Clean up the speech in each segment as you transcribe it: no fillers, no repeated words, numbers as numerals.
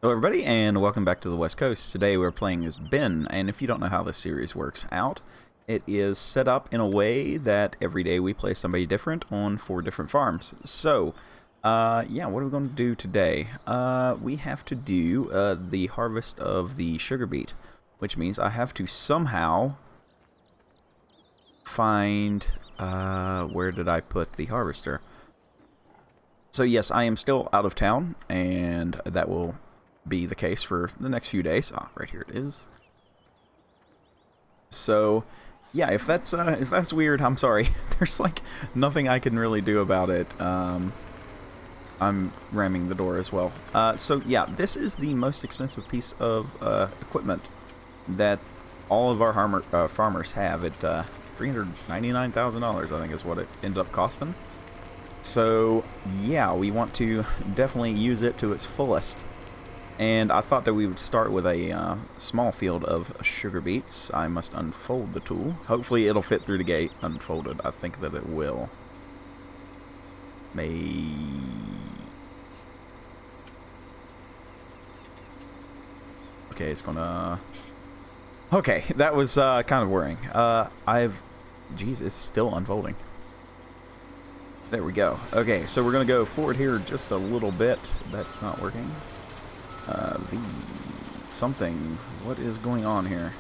Hello everybody and welcome back to the West Coast. Today we're playing as Ben, and if you don't know how this series works out, it is set up in a way that every day we play somebody different on 4 different farms. So, yeah, what are we going to do today? We have to do the harvest of the sugar beet, which means I have to somehow find, where did I put the harvester? So yes, I am still out of town, and that will be the case for the next few days. Ah, right here it is. So, yeah, if that's weird, I'm sorry. There's like nothing I can really do about it. I'm ramming the door as well. So yeah, this is the most expensive piece of equipment that all of our farmers have. At $399,000, I think is what it ended up costing. So yeah, we want to definitely use it to its fullest. And I thought that we would start with a small field of sugar beets. I must unfold the tool. Hopefully it'll fit through the gate unfolded. I think that it will. Okay, it's gonna... Okay, that was kind of worrying. Jeez, it's still unfolding. There we go. Okay, so we're gonna go forward here just a little bit. That's not working. Something. What is going on here?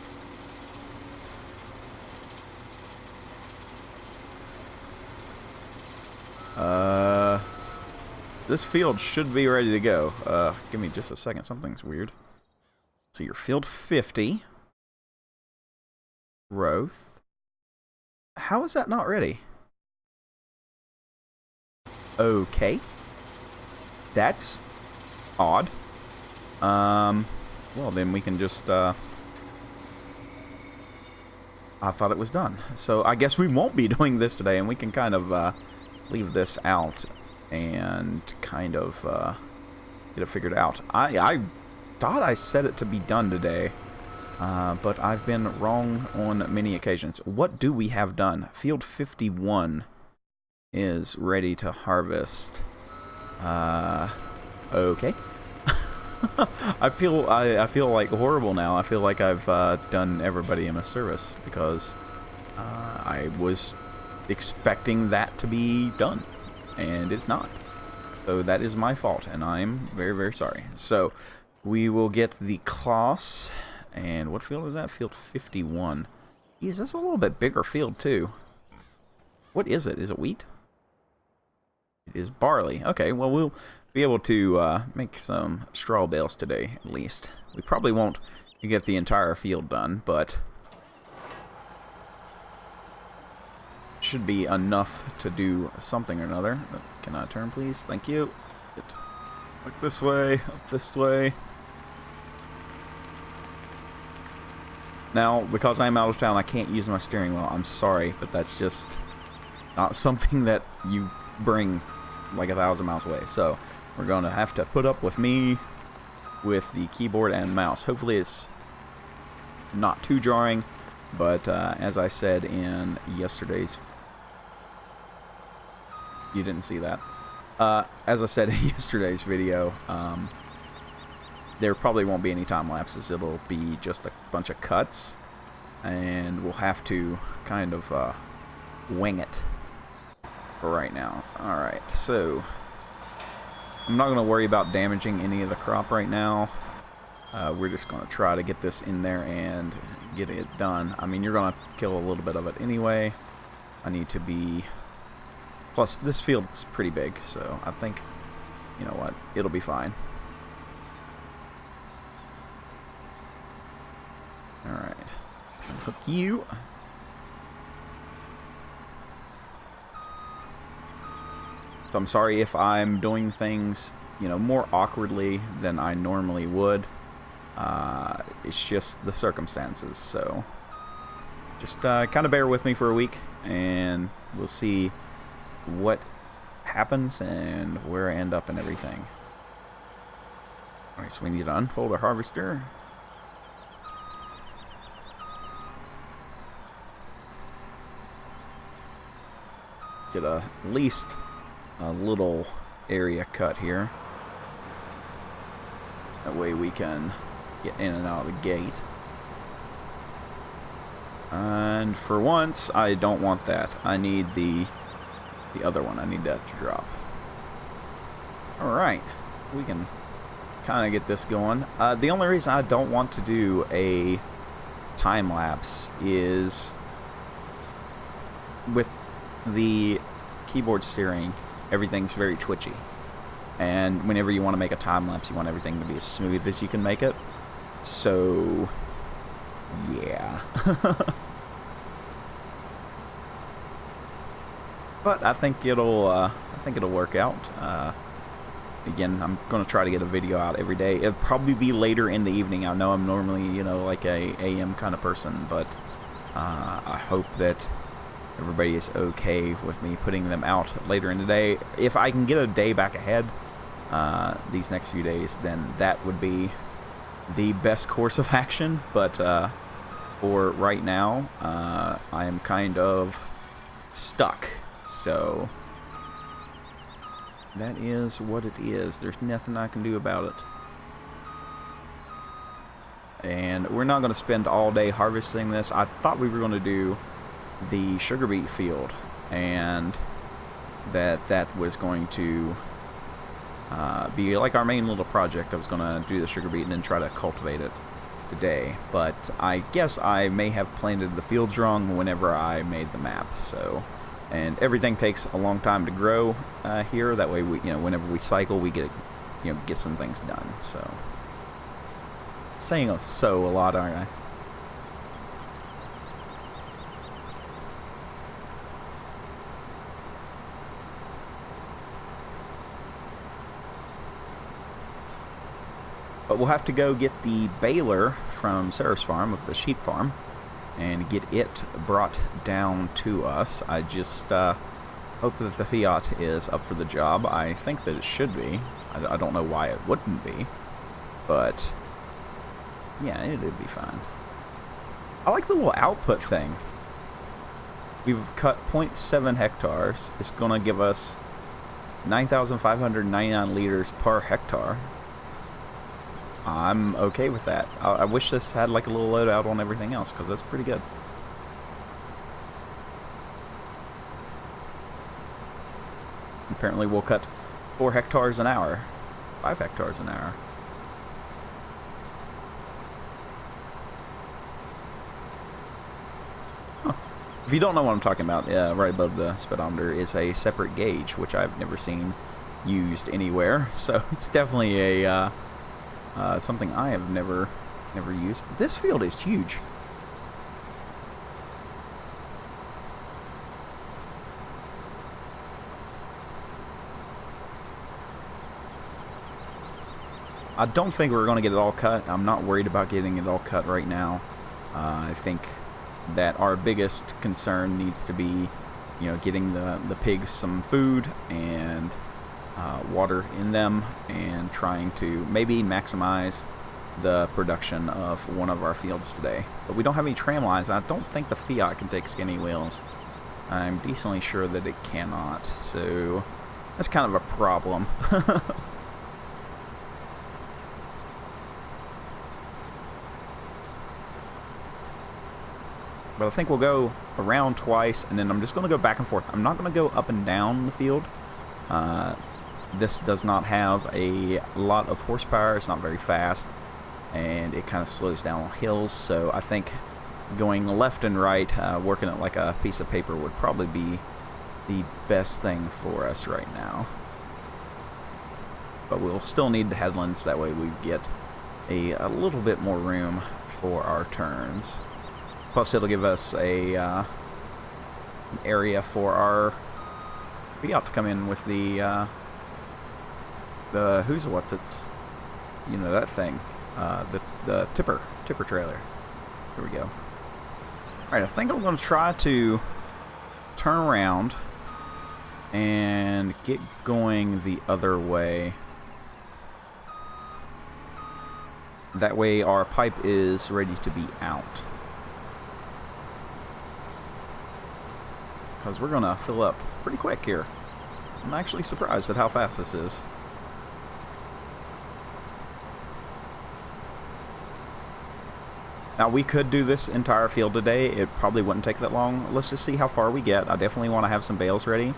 This field should be ready to go. Give me just a second. Something's weird. So your field 50. Growth. How is that not ready? Okay. That's odd. Well, then we can just, I thought it was done. So I guess we won't be doing this today, and we can kind of, leave this out and kind of, get it figured out. I thought I set it to be done today, but I've been wrong on many occasions. What do we have done? Field 51 is ready to harvest. Okay. I feel like horrible now. I feel like I've done everybody a misservice because I was expecting that to be done, and it's not. So that is my fault, and I'm very, very sorry. So we will get the class. And what field is that? Field 51. Geez, that's a little bit bigger field too. What is it? Is it wheat? It is barley. Okay, well, we'll be able to make some straw bales today, at least. We probably won't get the entire field done, but should be enough to do something or another. Can I turn, please? Thank you. Look this way, up this way. Now, because I'm out of town, I can't use my steering wheel. I'm sorry, but that's just not something that you bring like 1,000 miles away. So we're going to have to put up with me with the keyboard and mouse. Hopefully it's not too jarring, but as I said in yesterday's... You didn't see that. As I said in yesterday's video, there probably won't be any time lapses. It'll be just a bunch of cuts, and we'll have to kind of wing it for right now. Alright, so I'm not going to worry about damaging any of the crop right now. We're just going to try to get this in there and get it done. I mean, you're going to kill a little bit of it anyway. I need to be... Plus, this field's pretty big, so I think, you know what, it'll be fine. Alright. Hook you. So I'm sorry if I'm doing things, you know, more awkwardly than I normally would. It's just the circumstances, so just kind of bear with me for a week, and we'll see what happens and where I end up and everything. Alright, so we need to unfold our harvester. Get at least a little area cut here. That way we can get in and out of the gate. And for once, I don't want that. I need the other one. I need that to drop. Alright. We can kind of get this going. The only reason I don't want to do a time lapse is with the keyboard steering, everything's very twitchy. And whenever you want to make a time lapse, you want everything to be as smooth as you can make it. So, yeah. But I think it'll work out. Again, I'm going to try to get a video out every day. It'll probably be later in the evening. I know I'm normally, you know, like a AM kind of person, but I hope that everybody is okay with me putting them out later in the day. If I can get a day back ahead these next few days, then that would be the best course of action. But for right now, I am kind of stuck. So that is what it is. There's nothing I can do about it. And we're not going to spend all day harvesting this. I thought we were going to do the sugar beet field, and that was going to be like our main little project. I was going to do the sugar beet and then try to cultivate it today. But I guess I may have planted the fields wrong whenever I made the map. So. And everything takes a long time to grow here. That way, we, you know, whenever we cycle, we get some things done. So, saying so a lot, aren't I? But we'll have to go get the baler from Sarah's farm, of the sheep farm, and get it brought down to us. I just hope that the Fiat is up for the job. I think that it should be. I don't know why it wouldn't be, but yeah, it'd be fine. I like the little output thing. We've cut 0.7 hectares. It's gonna give us 9,599 liters per hectare. I'm okay with that. I wish this had like a little loadout on everything else, because that's pretty good. Apparently we'll cut 4 hectares an hour. 5 hectares an hour. Huh. If you don't know what I'm talking about, right above the speedometer is a separate gauge, which I've never seen used anywhere. So it's definitely a something I have never used. This field is huge. I don't think we're going to get it all cut. I'm not worried about getting it all cut right now. I think that our biggest concern needs to be, you know, getting the pigs some food and water in them, and trying to maybe maximize the production of one of our fields today. But we don't have any tram lines. I don't think the Fiat can take skinny wheels. I'm decently sure that it cannot, so that's kind of a problem. But I think we'll go around twice, and then I'm just going to go back and forth. I'm not going to go up and down the field. This does not have a lot of horsepower. It's not very fast, and it kind of slows down on hills. So I think going left and right, working it like a piece of paper, would probably be the best thing for us right now. But we'll still need the headlands. That way we get a little bit more room for our turns. Plus, it'll give us an area for our Fiat to come in with the who's what's it? You know, that thing, the tipper trailer. There we go. All right, I think I'm going to try to turn around and get going the other way. That way, our pipe is ready to be out. Because we're going to fill up pretty quick here. I'm actually surprised at how fast this is. Now, we could do this entire field today. It probably wouldn't take that long. Let's just see how far we get. I definitely want to have some bales ready.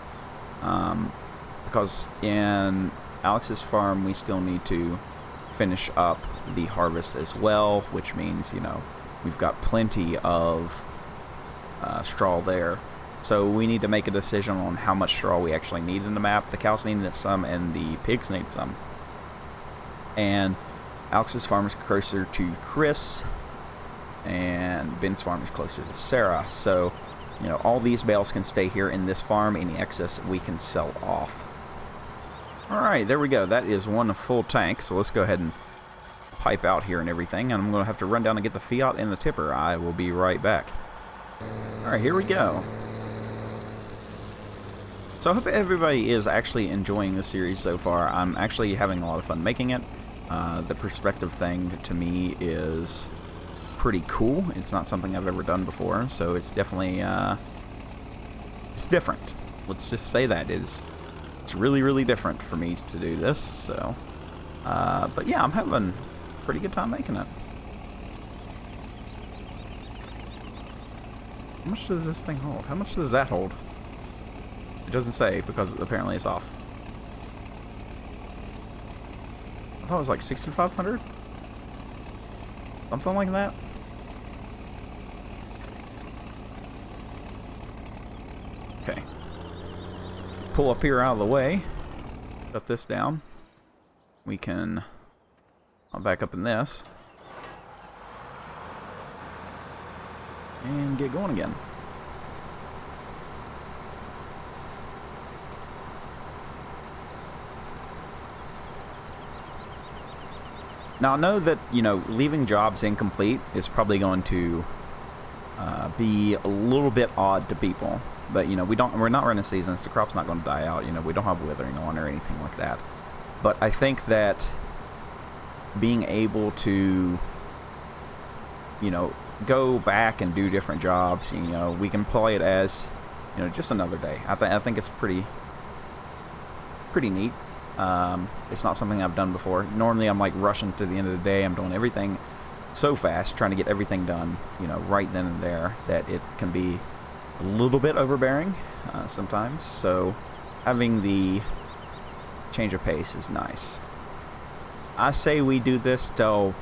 Because in Alex's farm, we still need to finish up the harvest as well, which means, you know, we've got plenty of straw there. So we need to make a decision on how much straw we actually need in the map. The cows need some and the pigs need some. And Alex's farm is closer to Chris, and Ben's farm is closer to Sarah. So, you know, all these bales can stay here in this farm. Any excess we can sell off. Alright, there we go. That is one full tank. So let's go ahead and pipe out here and everything. And I'm going to have to run down and get the Fiat and the tipper. I will be right back. Alright, here we go. So I hope everybody is actually enjoying this series so far. I'm actually having a lot of fun making it. The perspective thing to me is pretty cool. It's not something I've ever done before, so it's definitely it's different. Let's just say that it's really, really different for me to do this. So, but yeah, I'm having a pretty good time making it. How much does this thing hold? How much does that hold? It doesn't say because apparently it's off. I thought it was like 6,500? Something like that? Okay. Pull up here out of the way. Shut this down. We can... I'll back up in this. And get going again. Now, I know that, you know, leaving jobs incomplete is probably going to be a little bit odd to people. But, you know, we're not running seasons. The crop's not going to die out. You know, we don't have withering on or anything like that. But I think that being able to, you know, go back and do different jobs, you know, we can play it as, you know, just another day. I think it's pretty neat. It's not something I've done before. Normally I'm like rushing to the end of the day. I'm doing everything so fast, trying to get everything done, you know, right then and there, that it can be a little bit overbearing sometimes. So having the change of pace is nice. I say we do this till,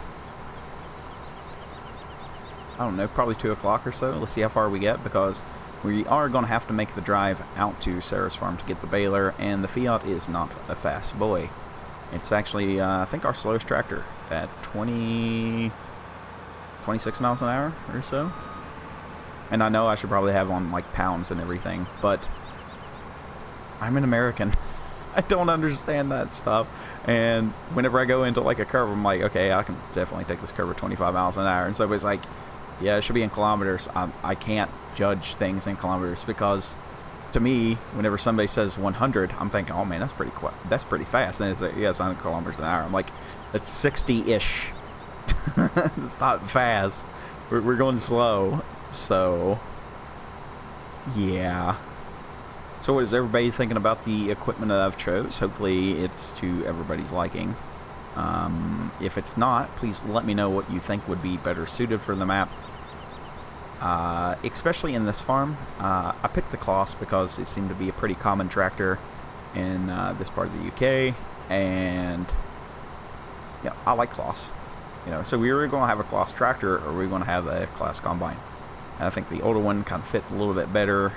I don't know, probably 2 o'clock or so. Let's see how far we get, because we are going to have to make the drive out to Sarah's farm to get the baler, and the Fiat is not a fast boy. It's actually, I think, our slowest tractor at 26 miles an hour or so. And I know I should probably have on, like, pounds and everything, but I'm an American. I don't understand that stuff. And whenever I go into, like, a curve, I'm like, okay, I can definitely take this curve at 25 miles an hour. And so it's like, yeah, it should be in kilometers. I can't judge things in kilometers, because to me, whenever somebody says 100, I'm thinking, oh man, that's pretty fast. And it's like, yeah, it's 100 kilometers an hour. I'm like, that's 60-ish. It's not fast. We're going slow. So, yeah. So what is everybody thinking about the equipment that I've chose? Hopefully it's to everybody's liking. If it's not, please let me know what you think would be better suited for the map. Especially in this farm. I picked the Kloss because it seemed to be a pretty common tractor in this part of the UK, and yeah, I like Kloss. You know, so we were going to have a Kloss tractor, or we were going to have a Kloss combine. And I think the older one kind of fit a little bit better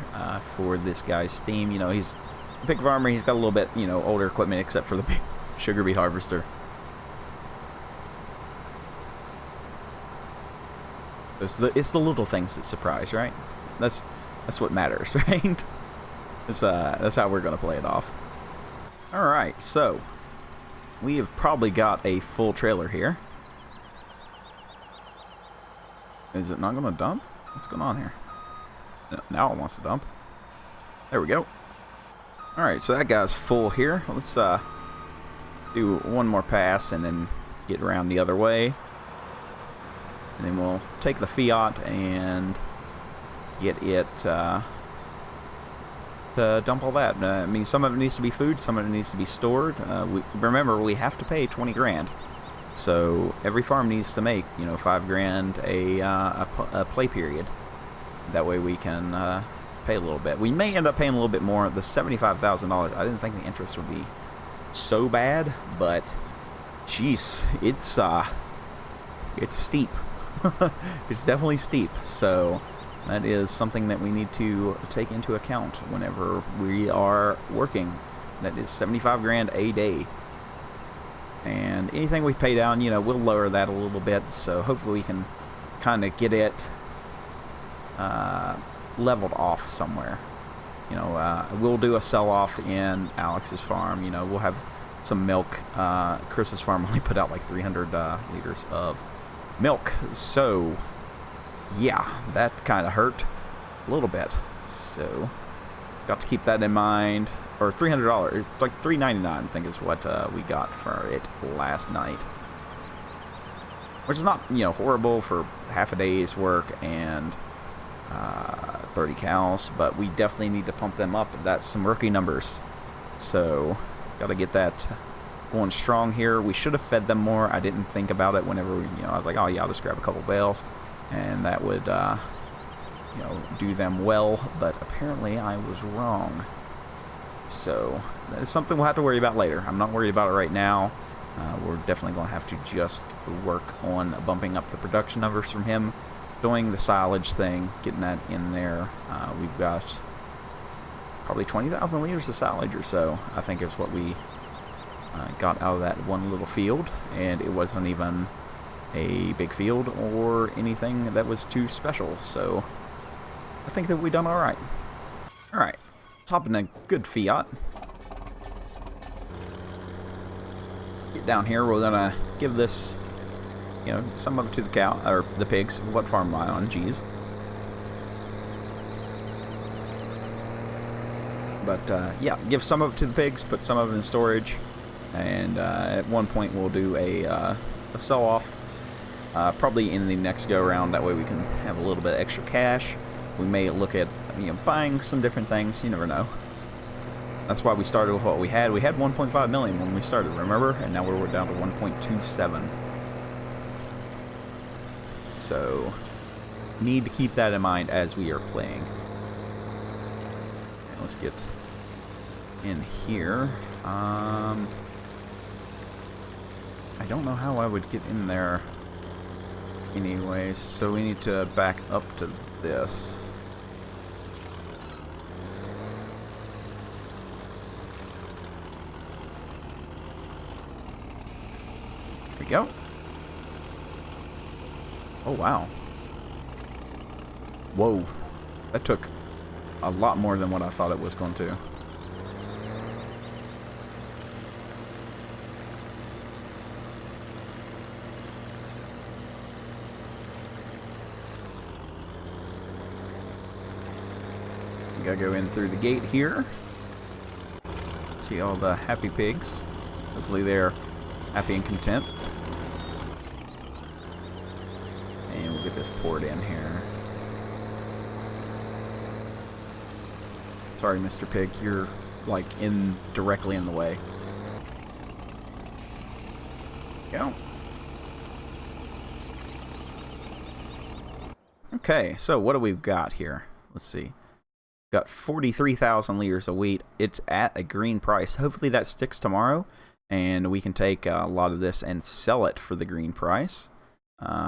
for this guy's theme. You know, he's a big farmer. He's got a little bit, you know, older equipment, except for the big sugar beet harvester. It's the little things that surprise, right? That's what matters, right? That's how we're gonna play it off. All right, so we have probably got a full trailer here. Is it not gonna dump? What's going on here? Now it wants to dump. There we go. All right, so that guy's full here. Let's do one more pass and then get around the other way. And then we'll take the Fiat and get it to dump all that. I mean, some of it needs to be food, some of it needs to be stored. Remember, we have to pay 20 grand So every farm needs to make, you know, $5,000 a play period. That way we can pay a little bit. We may end up paying a little bit more. The $75,000. I didn't think the interest would be so bad, but jeez, it's steep. It's definitely steep. So that is something that we need to take into account whenever we are working. That is $75,000 a day. And anything we pay down, you know, we'll lower that a little bit. So hopefully we can kind of get it leveled off somewhere. You know, we'll do a sell-off in Alex's farm. You know, we'll have some milk. Chris's farm only put out like 300 liters of milk. So, yeah, that kind of hurt a little bit. So, got to keep that in mind. Or $300, like $3.99, I think is what we got for it last night. Which is not, you know, horrible for half a day's work and 30 cows, but we definitely need to pump them up. That's some rookie numbers. So, got to get that going strong here. We should have fed them more. I didn't think about it whenever, you know, I was like, oh yeah, I'll just grab a couple bales, and that would, you know, do them well, but apparently I was wrong. So, that is something we'll have to worry about later. I'm not worried about it right now. We're definitely going to have to just work on bumping up the production numbers from him, doing the silage thing, getting that in there. We've got probably 20,000 liters of silage or so, I think is what we got out of that one little field, and it wasn't even a big field or anything that was too special, so I think that we've done all right. All right. Hop in a good Fiat. Get down here. We're gonna give this, you know, some of it to the cow or the pigs. What farm am I on? Jeez. But yeah, give some of it to the pigs. Put some of it in storage, and at one point we'll do a sell-off. Probably in the next go around. That way we can have a little bit of extra cash. We may look at, you know, buying some different things. You never know. That's why we started with what we had. We had 1.5 million when we started, remember? And now we're down to 1.27. So, need to keep that in mind as we are playing. Okay, let's get in here. I don't know how I would get in there anyways, so we need to back up to this. There we go. Oh, wow. Whoa. That took a lot more than what I thought it was going to. Gotta go in through the gate here. See all the happy pigs. Hopefully they're happy and content. And we'll get this poured in here. Sorry, Mr. Pig, you're like directly in the way. Go. Okay, so what do we got here? Let's see. Got 43,000 liters of wheat. It's at a green price. Hopefully that sticks tomorrow, and we can take a lot of this and sell it for the green price.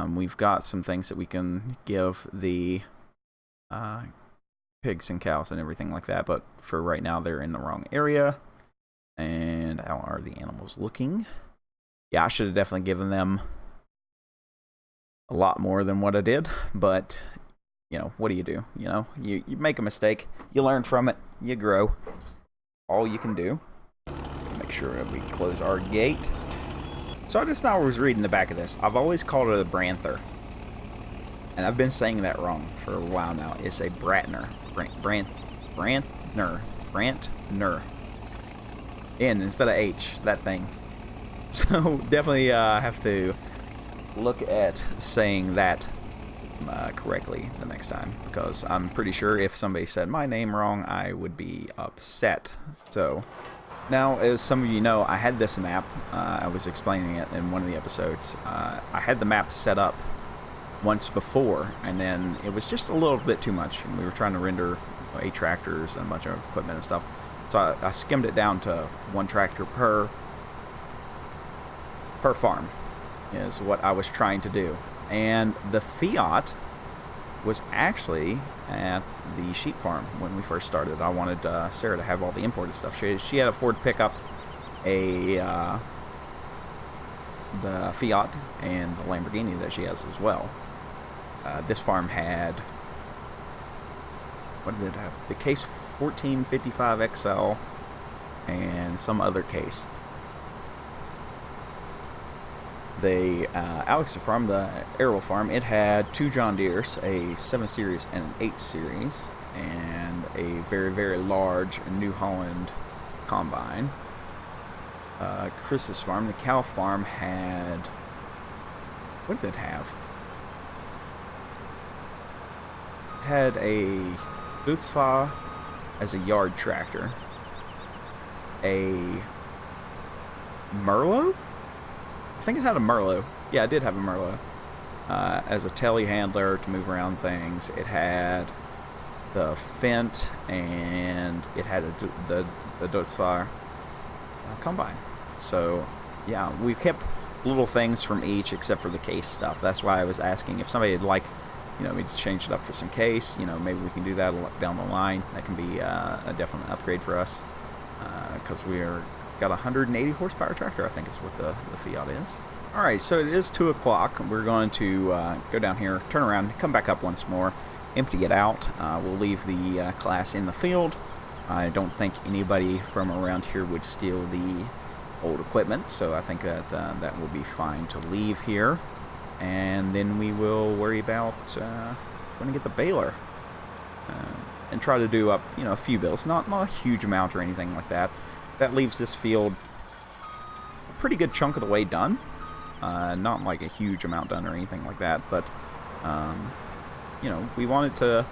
We've got some things that we can give the pigs and cows and everything like that, but for right now they're in the wrong area. And how are the animals looking? Yeah, I should have definitely given them a lot more than what I did, but you know, what do? You know, you make a mistake, you learn from it, you grow. All you can do. Make sure that we close our gate. So I just now was reading the back of this. I've always called it a Branther, and I've been saying that wrong for a while now. It's a Brantner. Brantner. N instead of H, that thing. So definitely have to look at saying that correctly the next time, because I'm pretty sure if somebody said my name wrong, I would be upset. So Now, as some of you know, I had this map. I was explaining it in one of the episodes. I had the map set up once before, and then it was just a little bit too much. And we were trying to render 8 tractors and a bunch of equipment and stuff. So I skimmed it down to 1 tractor per farm is what I was trying to do. And the Fiat was actually at the sheep farm when we first started. I wanted Sarah to have all the imported stuff. She had a Ford pickup, the Fiat, and the Lamborghini that she has as well. This farm had, what did it have? The case 1455 XL and some other case. The Alex's farm, the Arrow farm, it had 2 John Deeres, a 7 Series and an 8 Series, and a very, very large New Holland combine. Chris's farm, the cow farm, had, what did it have? It had a Butzfa as a yard tractor, a Merlot? I think it had a Merlot. Yeah, it did have a Merlot. As a telehandler to move around things. It had the FENDT, and it had the Dutzfire combine. So, yeah, we kept little things from each except for the case stuff. That's why I was asking if somebody would like, me to change it up for some case. Maybe we can do that down the line. That can be a definite upgrade for us. Because we're got a 180 horsepower tractor, I think is what the Fiat is. Alright, so it is 2 o'clock. We're going to go down here, turn around, come back up once more, empty it out. We'll leave the class in the field. I don't think anybody from around here would steal the old equipment, so I think that that will be fine to leave here. And then we will worry about going to get the baler and try to do up, a few bales. Not a huge amount or anything like that. That leaves this field a pretty good chunk of the way done. Not like a huge amount done or anything like that, but we want it to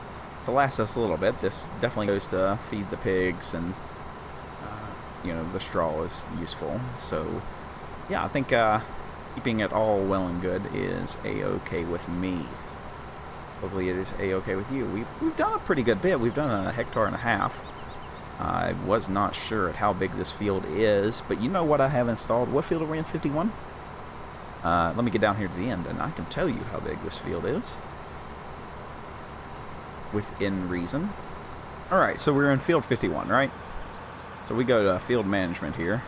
last us a little bit. This definitely goes to feed the pigs, and the straw is useful. So yeah, I think keeping it all well and good is a-okay with me. Hopefully it is a-okay with you. We've done a pretty good bit. We've done 1.5 hectares. I was not sure at how big this field is, but you know what I have installed? What field are we in? 51? Let me get down here to the end, and I can tell you how big this field is. Within reason. Alright, so we're in field 51, right? So we go to field management here.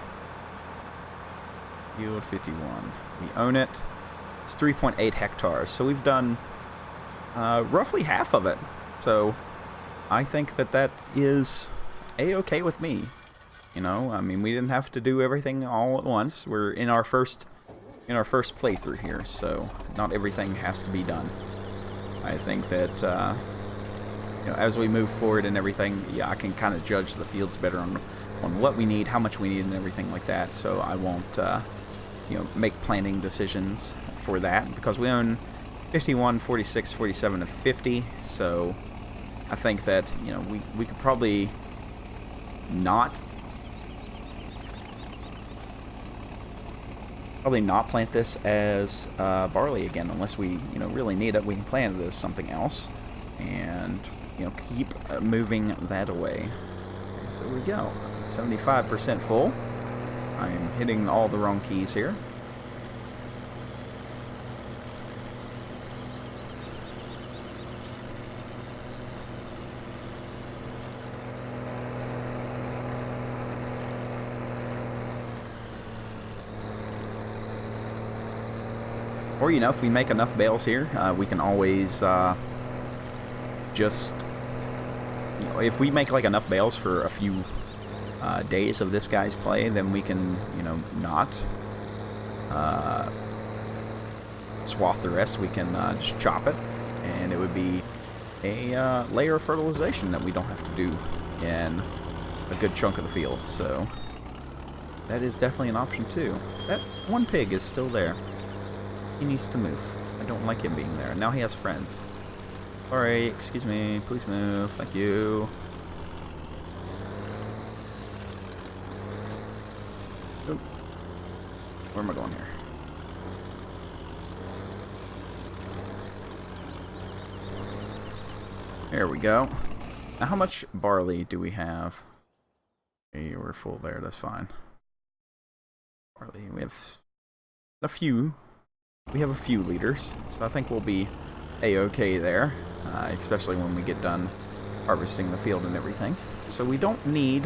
Field 51. We own it. It's 3.8 hectares. So we've done roughly half of it. So I think that is a-okay with me. We didn't have to do everything all at once. We're in our first playthrough here, so not everything has to be done. I think that as we move forward and everything, yeah, I can kind of judge the fields better on what we need, how much we need, and everything like that. So I won't make planning decisions for that, because we own 51, 46, 47, and 50. So I think that we could probably not plant this as barley again, unless we really need it. We can plant it as something else, and keep moving that away. Okay, so we go 75% full. I'm hitting all the wrong keys here. Or, if we make enough bales here, we can always just, if we make like enough bales for a few days of this guy's play, then we can, not swath the rest. We can just chop it, and it would be a layer of fertilization that we don't have to do in a good chunk of the field. So that is definitely an option too. That one pig is still there. He needs to move. I don't like him being there. Now he has friends. Sorry, excuse me. Please move. Thank you. Where am I going here? There we go. Now, how much barley do we have? Okay, we're full there. That's fine. Barley. We have a few. We have a few liters, so I think we'll be a-okay there, especially when we get done harvesting the field and everything. So we don't need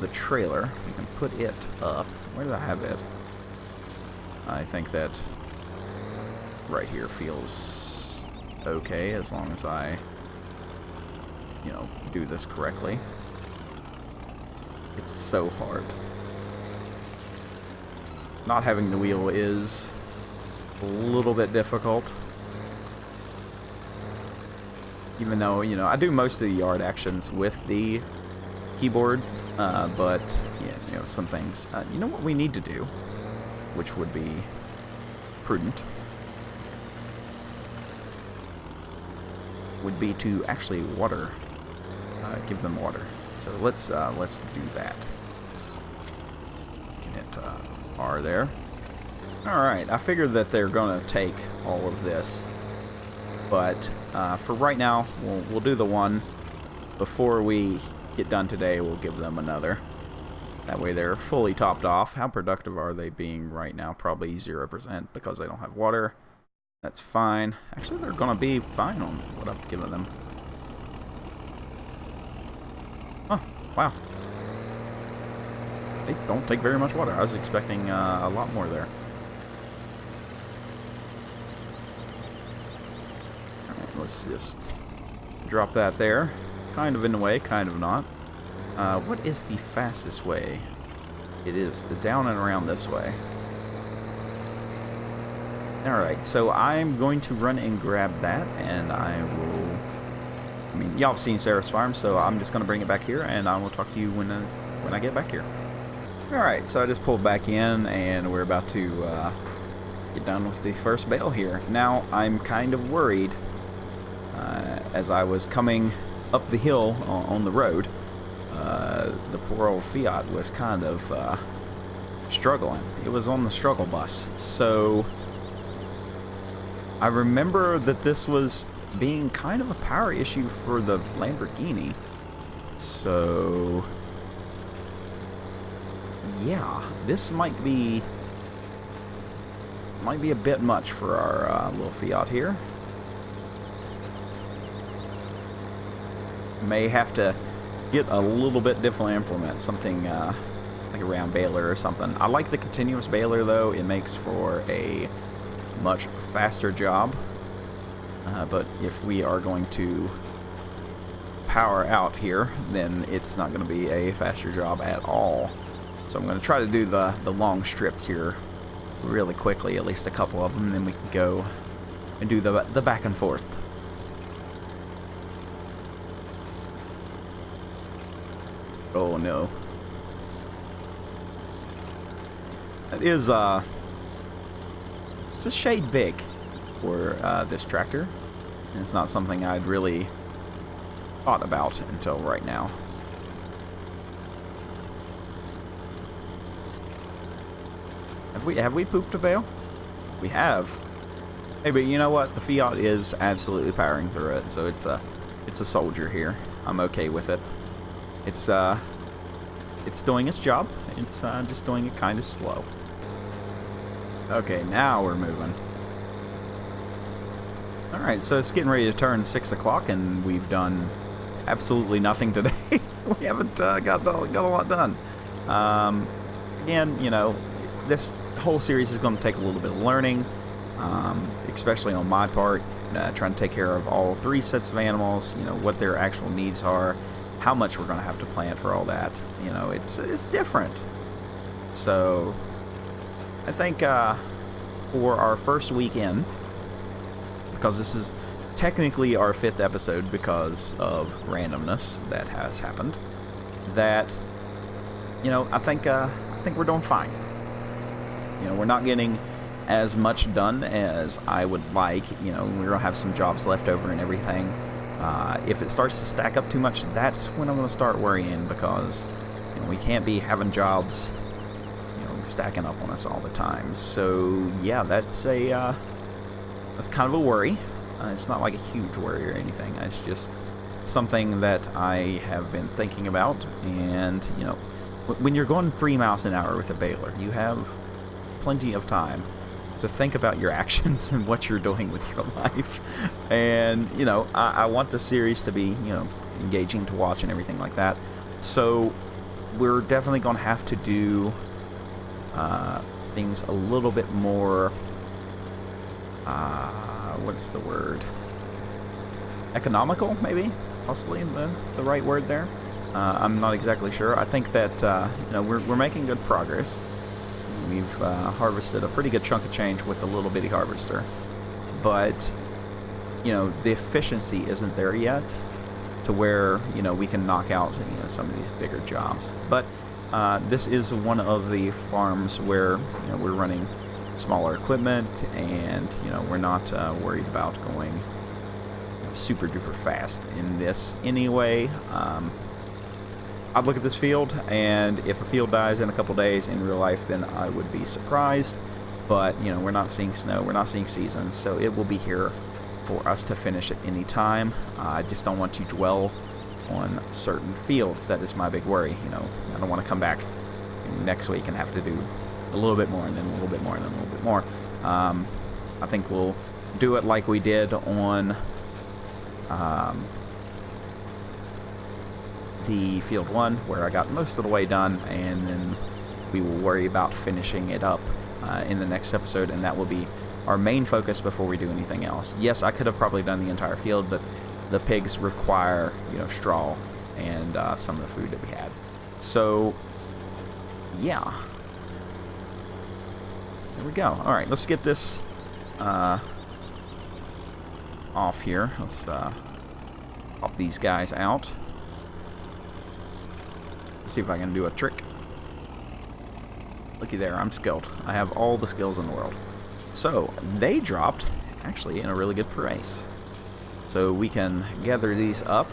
the trailer. We can put it up. Where did I have it? I think that right here feels okay as long as I, you know, do this correctly. It's so hard. Not having the wheel is a little bit difficult. Even though, you know, I do most of the yard actions with the keyboard, but, yeah, you know, some things. You know what we need to do, which would be prudent, would be to actually water, give them water. So let's do that. Can hit R there. All right, I figured that they're gonna take all of this, but for right now, we'll do the one. Before we get done today, we'll give them another. That way they're fully topped off. How productive are they being right now? Probably 0% because they don't have water. That's fine. Actually, they're going to be fine on what I've given them. Oh, wow. They don't take very much water. I was expecting a lot more there. Alright, let's just drop that there. Kind of in the way, kind of not. What is the fastest way? It is down and around this way. Alright, so I'm going to run and grab that, and I will... I mean, y'all have seen Sarah's farm, so I'm just going to bring it back here, and I will talk to you when I get back here. Alright, so I just pulled back in, and we're about to get done with the first bale here. Now, I'm kind of worried, as I was coming up the hill on the road, the poor old Fiat was kind of struggling. It was on the struggle bus. So I remember that this was being kind of a power issue for the Lamborghini. So yeah, this might be a bit much for our little Fiat here. May have to get a little bit different implement, something like a round baler or something. I like the continuous baler though. It makes for a much faster job. But if we are going to power out here, then it's not going to be a faster job at all. So I'm going to try to do the long strips here really quickly, at least a couple of them, and then we can go and do the back and forth. Oh no. That is, it's a shade big for this tractor. And it's not something I'd really thought about until right now. Have we pooped a bale? We have. Hey, but you know what? The Fiat is absolutely powering through it, so it's a soldier here. I'm okay with it. It's doing its job. It's just doing it kind of slow. Okay, now we're moving. Alright, so it's getting ready to turn 6 o'clock, and we've done absolutely nothing today. We haven't got a lot done. Again, you know, this whole series is going to take a little bit of learning, especially on my part, trying to take care of all 3 sets of animals, you know, what their actual needs are, how much we're going to have to plan for all that. You know, it's different. So I think for our first weekend, because this is technically our 5th episode because of randomness that has happened, that, you know, I think we're doing fine. You know, we're not getting as much done as I would like. You know, we're gonna have some jobs left over and everything. If it starts to stack up too much, that's when I'm going to start worrying, because you know, we can't be having jobs, you know, stacking up on us all the time. So yeah, that's kind of a worry. It's not like a huge worry or anything. It's just something that I have been thinking about. And you know, when you're going 3 miles an hour with a baler, you have plenty of time to think about your actions and what you're doing with your life. And you know, I want the series to be, you know, engaging to watch and everything like that. So we're definitely going to have to do things a little bit more, what's the word? Economical, maybe? Possibly the right word there. I'm not exactly sure. I think that, you know, we're making good progress. We've harvested a pretty good chunk of change with the little bitty harvester. But, you know, the efficiency isn't there yet to where, you know, we can knock out, you know, some of these bigger jobs. But this is one of the farms where, you know, we're running smaller equipment, and you know, we're not worried about going, you know, super duper fast in this anyway. I'd look at this field, and if a field dies in a couple days in real life, then I would be surprised. But you know, we're not seeing snow, we're not seeing seasons, so it will be here for us to finish at any time. I just don't want to dwell on certain fields. That is my big worry. You know, I don't want to come back next week and have to do a little bit more, and then a little bit more, and then a little bit more. I think we'll do it like we did on the field 1, where I got most of the way done, and then we will worry about finishing it up in the next episode, and that will be our main focus before we do anything else. Yes, I could have probably done the entire field, but the pigs require, you know, straw and some of the food that we had. So yeah, there we go. All right, let's get this off here. Let's pop these guys out. See if I can do a trick. Looky there, I'm skilled. I have all the skills in the world. So they dropped actually in a really good price. So we can gather these up.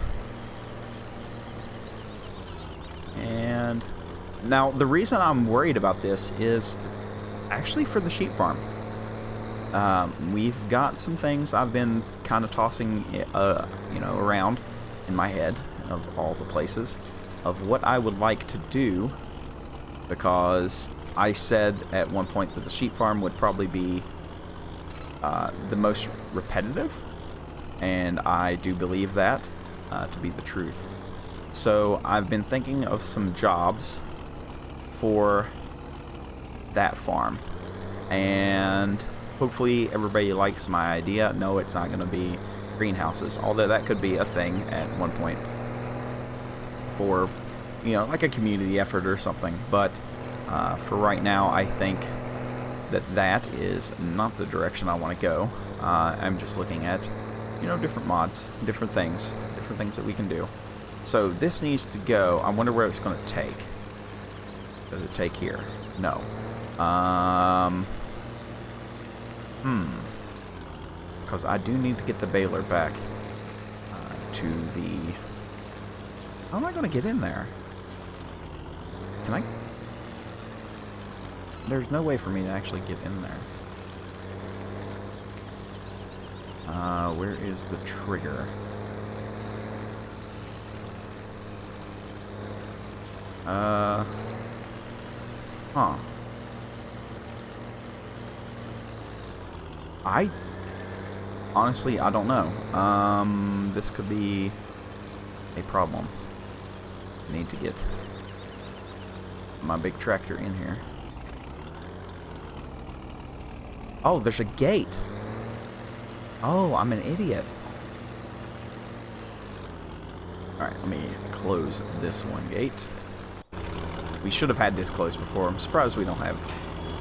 And now the reason I'm worried about this is actually for the sheep farm. We've got some things I've been kind of tossing, you know, around in my head of all the places of what I would like to do, because I said at one point that the sheep farm would probably be the most repetitive, and I do believe that to be the truth. So I've been thinking of some jobs for that farm, and hopefully everybody likes my idea. No, it's not going to be greenhouses, although that could be a thing at one point for, you know, like a community effort or something. But for right now, I think that that is not the direction I want to go. I'm just looking at, you know, different mods, different things that we can do. So this needs to go. I wonder where it's going to take. Does it take here? No. Because I do need to get the baler back to the... How am I going to get in there? Can I? There's no way for me to actually get in there. Where is the trigger? Huh. Honestly, I don't know. This could be a problem. I need to get my big tractor in here. Oh, there's a gate. Oh, I'm an idiot. Alright, let me close this one gate. We should have had this closed before. I'm surprised we don't have,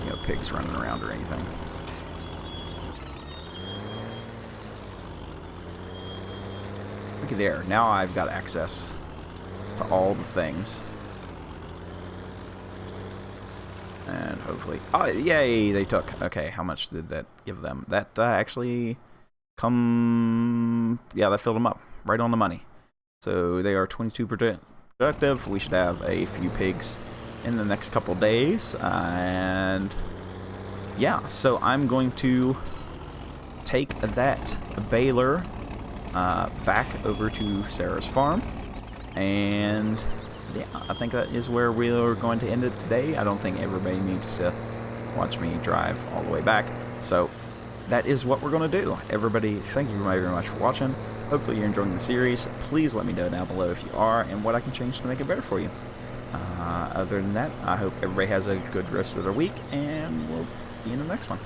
you know, pigs running around or anything. Looky there. Now I've got access to all the things. And hopefully... Oh, yay! They took... Okay, how much did that give them? That actually come... Yeah, that filled them up. Right on the money. So they are 22% productive. We should have a few pigs in the next couple days, and yeah, so I'm going to take that baler back over to Sarah's farm, and yeah, I think that is where we're going to end it today. I don't think everybody needs to watch me drive all the way back, so that is what we're going to do. Everybody, thank you very much for watching. Hopefully you're enjoying the series. Please let me know down below if you are, and what I can change to make it better for you. Other than that, I hope everybody has a good rest of their week, and we'll see you in the next one.